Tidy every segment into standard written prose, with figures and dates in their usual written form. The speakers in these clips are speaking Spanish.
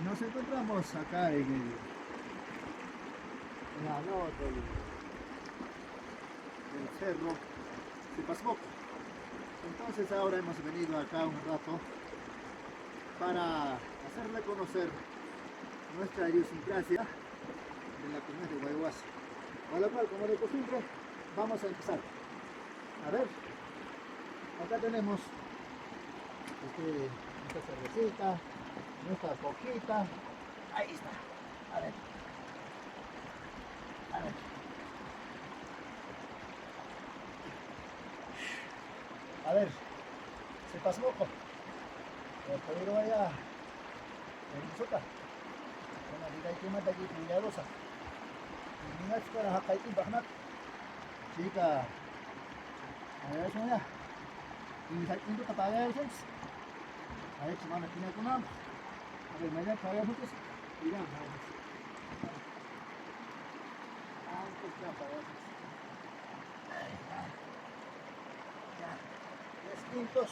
Nos encontramos acá en la loma del cerro Cipasmoco. Entonces ahora hemos venido acá un rato para hacerle conocer nuestra idiosincrasia de la comunidad de Guayhuasi. Para lo cual, como de costumbre, vamos a empezar. A ver, acá tenemos nuestra cervecita, nuestra coquita. Ahí está. A ver. A ver. A ver. Se pasó poco. Pero allá. En Sota. Una vida que mata aquí cuidadosa. Y mira que para acá hay que bajar. Chica. A ver, eso ya. Y sa indo kapag friends. Ay, cuma nak kena kunam. Ada banyak kaya putus. Tidak harus. Antes ya para. Ya. 10 minutos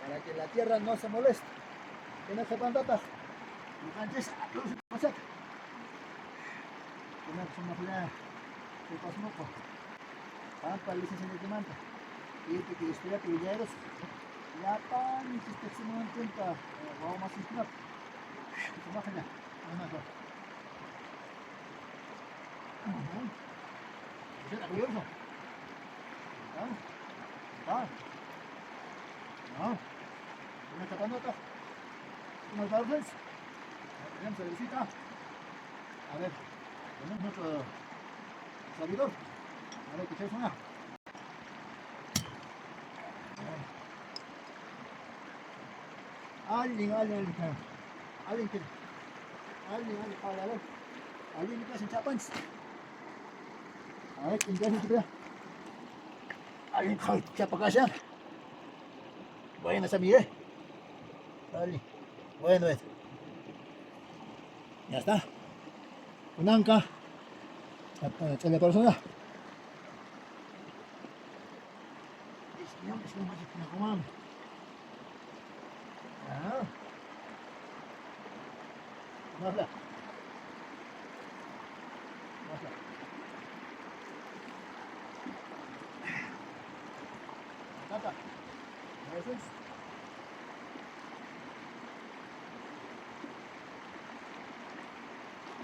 para que la tierra no se moleste. Tiene que pandatas. Entonces, luz masak. Kena semua pula. Lepas moko. Tanpa lisensi de manta. Y que estudia que villaeros. Yapan, si usted se no encuentra, vamos más a Toma allá, vamos a ¿es la curioso? No, una chapanota, unos dolphins, tenemos cervecita. A ver, tenemos nuestro servidor. A ver, que se suena. Alguien, para ver, alguien que hacen chapans. A ver, ¿quién hace su alguien que chapa casa. Bueno, esa mire. Dale. Bueno, ya está. Un anca. Chale persona. Es que no más que no comamos. No habla. Tata. Gracias.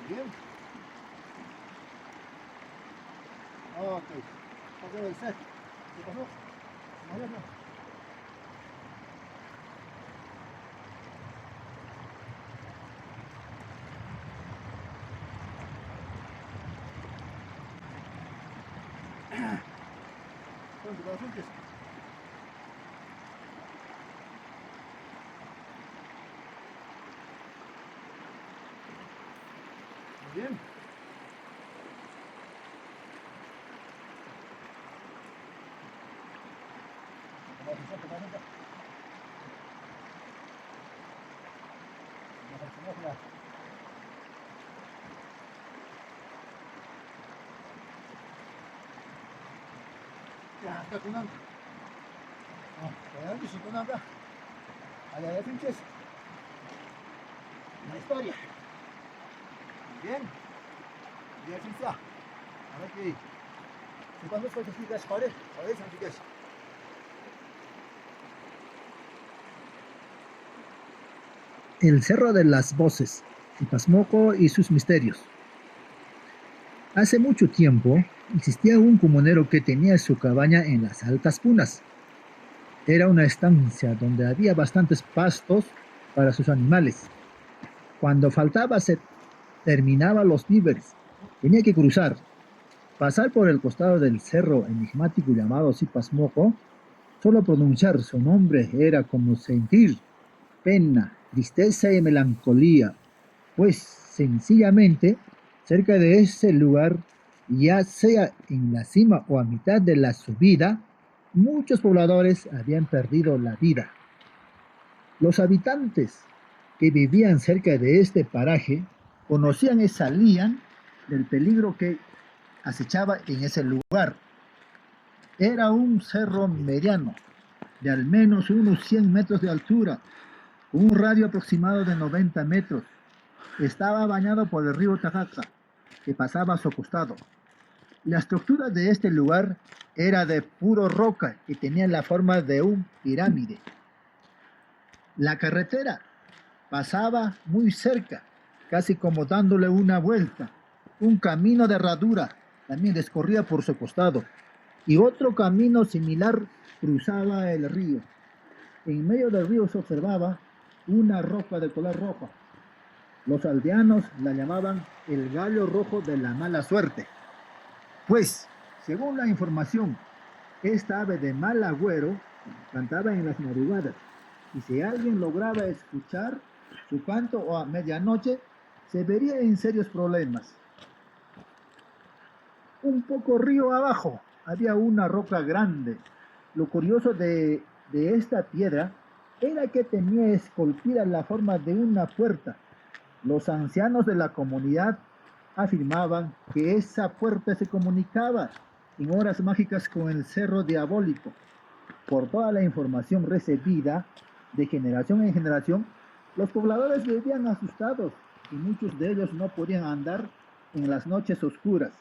Bien. Ok. Pasó el set. ¿Qué pasó? No. ¿Cuánto para asuntos? Muy bien. Ya, acá con hambre. Quedando sin con hambre. Allá de pinches. La historia. Bien. Bien, ciencia. A ver qué. ¿Se cuándo fue que sigas, joder? Joder, son chicas. El Cerro de las Voces, Cipasmoco y sus misterios. Hace mucho tiempo existía un comunero que tenía su cabaña en las altas punas. Era una estancia donde había bastantes pastos para sus animales. Cuando faltaba se terminaba los víveres. Tenía que cruzar, pasar por el costado del cerro enigmático llamado Cipasmoco. Solo pronunciar su nombre era como sentir pena, tristeza y melancolía, pues sencillamente cerca de ese lugar, ya sea en la cima o a mitad de la subida, muchos pobladores habían perdido la vida. Los habitantes que vivían cerca de este paraje conocían y salían del peligro que acechaba en ese lugar. Era un cerro mediano, de al menos unos 100 metros de altura, con un radio aproximado de 90 metros, Estaba bañado por el río Tajaca, que pasaba a su costado. La estructura de este lugar era de puro roca y tenía la forma de un pirámide. La carretera pasaba muy cerca, casi como dándole una vuelta. Un camino de herradura también discurría por su costado y otro camino similar cruzaba el río. En medio del río se observaba una roca de color rojo. Los aldeanos la llamaban el gallo rojo de la mala suerte. Pues, según la información, esta ave de mal agüero cantaba en las madrugadas y si alguien lograba escuchar su canto o a medianoche, se vería en serios problemas. Un poco río abajo había una roca grande. Lo curioso de esta piedra era que tenía esculpida la forma de una puerta. Los ancianos de la comunidad afirmaban que esa puerta se comunicaba en horas mágicas con el cerro diabólico. Por toda la información recibida de generación en generación, los pobladores vivían asustados y muchos de ellos no podían andar en las noches oscuras.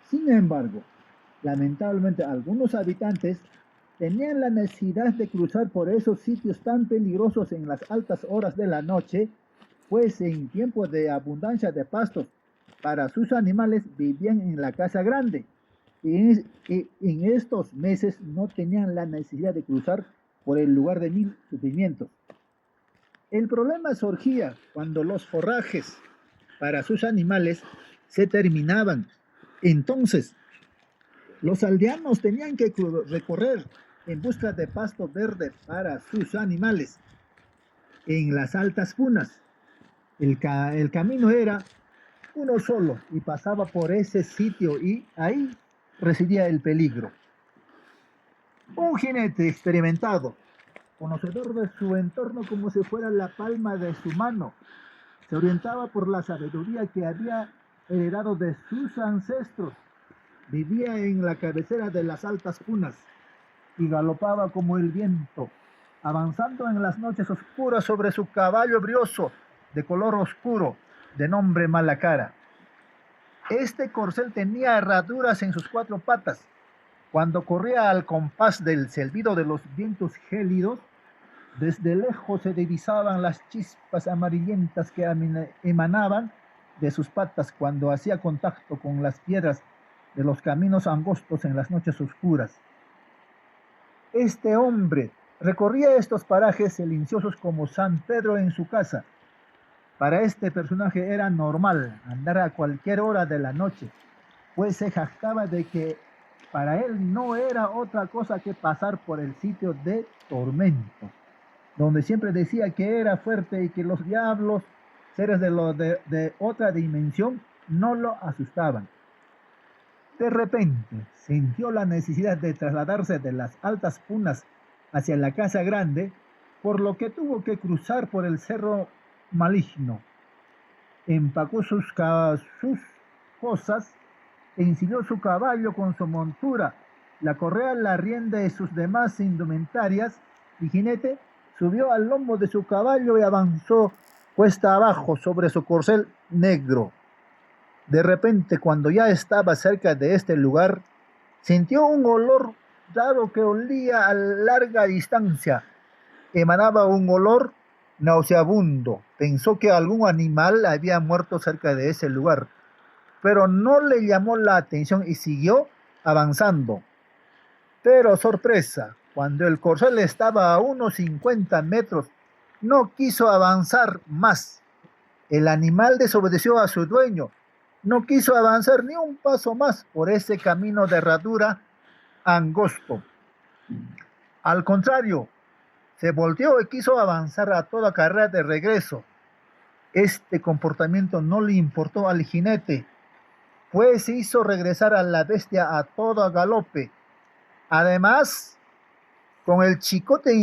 Sin embargo, lamentablemente algunos habitantes tenían la necesidad de cruzar por esos sitios tan peligrosos en las altas horas de la noche, pues en tiempos de abundancia de pastos para sus animales vivían en la casa grande y en estos meses no tenían la necesidad de cruzar por el lugar de mil sufrimientos. El problema surgía cuando los forrajes para sus animales se terminaban. Entonces, los aldeanos tenían que recorrer en busca de pasto verde para sus animales en las altas punas. El camino era uno solo y pasaba por ese sitio y ahí residía el peligro. Un jinete experimentado, conocedor de su entorno como si fuera la palma de su mano, se orientaba por la sabiduría que había heredado de sus ancestros. Vivía en la cabecera de las altas punas y galopaba como el viento, avanzando en las noches oscuras sobre su caballo brioso de color oscuro, de nombre Malacara. Este corcel tenía herraduras en sus cuatro patas. Cuando corría al compás del silbido de los vientos gélidos, desde lejos se divisaban las chispas amarillentas que emanaban de sus patas cuando hacía contacto con las piedras de los caminos angostos en las noches oscuras. Este hombre recorría estos parajes silenciosos como San Pedro en su casa. Para este personaje era normal andar a cualquier hora de la noche, pues se jactaba de que para él no era otra cosa que pasar por el sitio de tormento, donde siempre decía que era fuerte y que los diablos, seres de otra dimensión, no lo asustaban. De repente sintió la necesidad de trasladarse de las altas punas hacia la casa grande, por lo que tuvo que cruzar por el cerro maligno. Empacó sus cosas, ensilló su caballo con su montura, la correa, la rienda y sus demás indumentarias, y jinete subió al lomo de su caballo y avanzó cuesta abajo sobre su corcel negro. De repente, cuando ya estaba cerca de este lugar, sintió un olor raro que olía a larga distancia. Emanaba un olor nauseabundo. Pensó que algún animal había muerto cerca de ese lugar, pero no le llamó la atención y siguió avanzando. Pero sorpresa, cuando el corcel estaba a unos 50 metros, no quiso avanzar más. El animal desobedeció a su dueño. No quiso avanzar ni un paso más por ese camino de herradura angosto. Al contrario, se volteó y quiso avanzar a toda carrera de regreso. Este comportamiento no le importó al jinete, pues hizo regresar a la bestia a todo galope. Además, con el chicote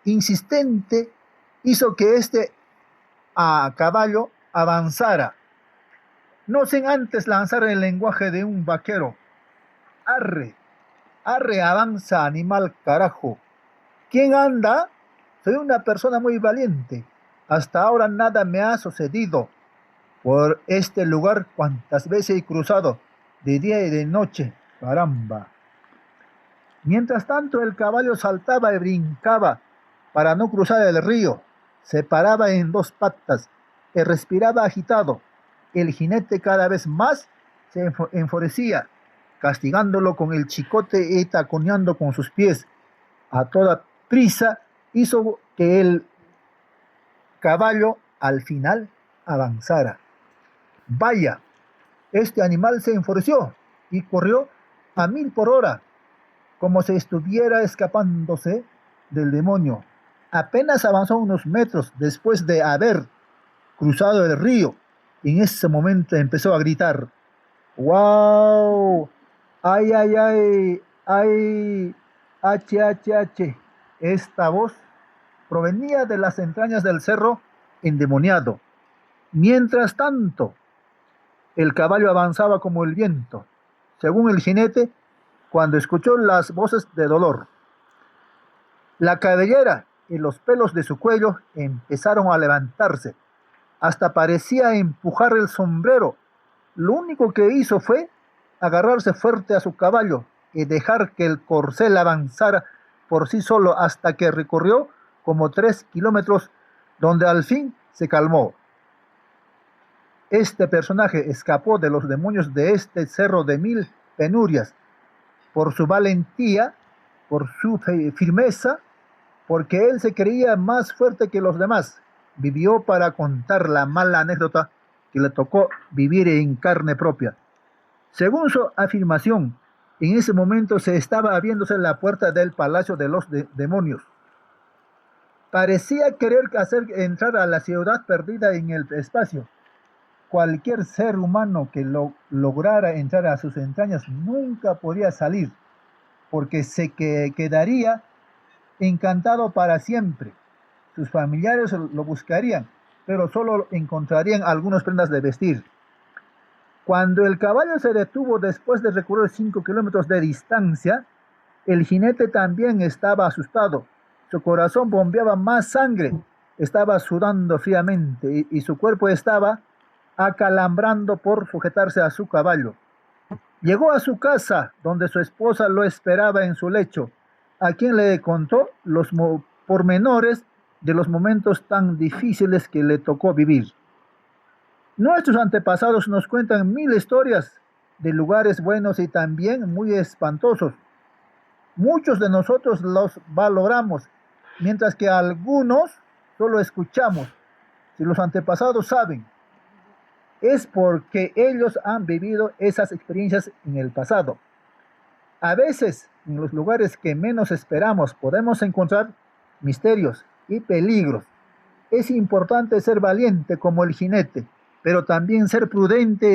insistente, hizo que este a caballo avanzara, no sin antes lanzar el lenguaje de un vaquero. Arre, arre, avanza, animal carajo. ¿Quién anda? Soy una persona muy valiente. Hasta ahora nada me ha sucedido. Por este lugar cuantas veces he cruzado, de día y de noche. Caramba. Mientras tanto el caballo saltaba y brincaba para no cruzar el río. Se paraba en dos patas y respiraba agitado. El jinete cada vez más se enfurecía, castigándolo con el chicote y taconeando con sus pies. A toda prisa hizo que el caballo al final avanzara. Vaya, este animal se enfureció y corrió a 1000 por hora, como si estuviera escapándose del demonio. Apenas avanzó unos metros después de haber cruzado el río. En ese momento empezó a gritar: ¡Wow! ¡Ay, ay, ay! ¡Ay! ¡H, H, H! Esta voz provenía de las entrañas del cerro endemoniado. Mientras tanto, el caballo avanzaba como el viento, según el jinete, cuando escuchó las voces de dolor. La cabellera y los pelos de su cuello empezaron a levantarse, hasta parecía empujar el sombrero. Lo único que hizo fue agarrarse fuerte a su caballo y dejar que el corcel avanzara por sí solo hasta que recorrió como 3 kilómetros, donde al fin se calmó. Este personaje escapó de los demonios de este cerro de 1000 penurias por su valentía, por su firmeza, porque él se creía más fuerte que los demás. Vivió para contar la mala anécdota que le tocó vivir en carne propia. Según su afirmación, en ese momento se estaba abriéndose la puerta del palacio de los demonios. Parecía querer hacer entrar a la ciudad perdida en el espacio. Cualquier ser humano que lograra entrar a sus entrañas nunca podría salir, porque quedaría encantado para siempre. Sus familiares lo buscarían, pero solo encontrarían algunas prendas de vestir. Cuando el caballo se detuvo después de recorrer 5 kilómetros de distancia, el jinete también estaba asustado. Su corazón bombeaba más sangre, estaba sudando fríamente y su cuerpo estaba acalambrando por sujetarse a su caballo. Llegó a su casa, donde su esposa lo esperaba en su lecho, a quien le contó los pormenores de los momentos tan difíciles que le tocó vivir. Nuestros antepasados nos cuentan 1000 historias de lugares buenos y también muy espantosos. Muchos de nosotros los valoramos, mientras que algunos solo escuchamos. Si los antepasados saben, es porque ellos han vivido esas experiencias en el pasado. A veces, en los lugares que menos esperamos, podemos encontrar misterios y peligros. Es importante ser valiente como el jinete, pero también ser prudente